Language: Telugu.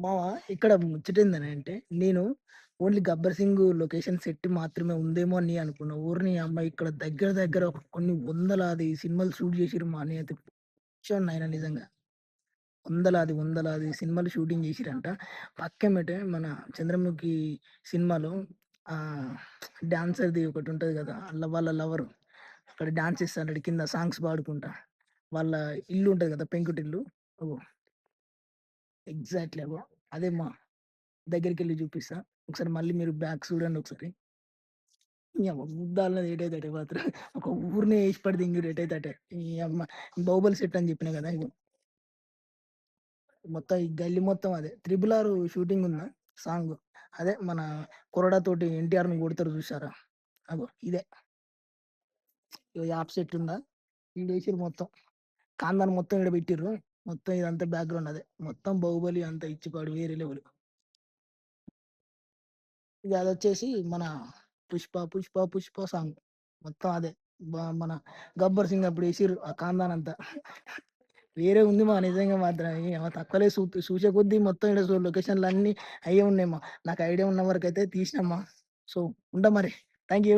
మామ ఇక్కడ ముచ్చటేందనంటే, నేను only 'Gabbar Singh' location set మాత్రమే ఉందేమో అని అనుకున్నా. ఓరిని యమ్మ ఇక్కడ దగ్గర దగ్గర ఒక కొన్ని వందలాది సినిమాలు షూట్ జేసిర్రు మా అన్నయ్య అయితే పిచ్చోన్నాయన నిజంగా. వందలాది సినిమాలు షూటింగ్ జేసిర్రంట. పక్కెమ్మటే మన 'చంద్రముఖి' సినిమాలో ఆహ్, డాన్సర్‌ది ఒకటుంటది గదా! వాళ్ళ లవరు అక్కడ డాన్స్ చేస్తాంటాడు కింద సాంగ్స్ పాడుకుంటా. వాళ్ళ ఇల్లు ఉంటది గదా! పెంకుటిల్లు. ఓహ్! ఎగ్జాక్ట్‌లీ అగో అదే మా దగ్గరికెళ్ళి జూపిస్తా. ఒకసారి మళ్ళీ మీరు బ్యాక్ చూడండి ఒకసారి. నీయమ్మ గుద్దాలది ఏటైతే అటే మాత్రం. ఒక ఊరినే ఏసి పడితే ఇంగ ఎటైతే అటే. నీయమ్మ 'బాహుబలి' సెట్ అని జెప్పినా గదా! ఇగో మొత్తం ఈ గల్లీ మొత్తం అదే. 'త్రిబుల్ ఆర్' షూటింగ్ ఉందా సాంగు. అదే మన కొరడా తోటి ఎన్టీఆర్‌ని కొడతారు చూసారా? అగో ఇదే. ఇగో యాప్ సెట్ ఉందా? ఈడేసిర్రు మొత్తం. 'ఖాందాన్' మొత్తం ఈడ బెట్టిర్రు. మొత్తం ఇదంతా బ్యాక్‌గ్రౌండ్ అదే. మొత్తం 'బాహుబలి' అంతా ఇచ్చిపాడు వేరే లెవెల్. ఇగ అదొచ్చేసి మన 'పుష్ప' సాంగ్. మొత్తం అదే. మన 'గబ్బర్ సింగ్' అప్పుడు ఏసిర్రు ఆ 'ఖాందాన్' అంతా. వేరే ఉంది మా నిజంగా మాత్రం. తక్కువలే చూసే కొద్దీ మొత్తం ఈడ లొకేషన్‌లన్నీ అయ్యే ఉన్నాయమ్మా. నాకు ఐడియా ఉన్న వరకైతే తీసినమ్మా. సో, ఉంటా మరి. Thank you.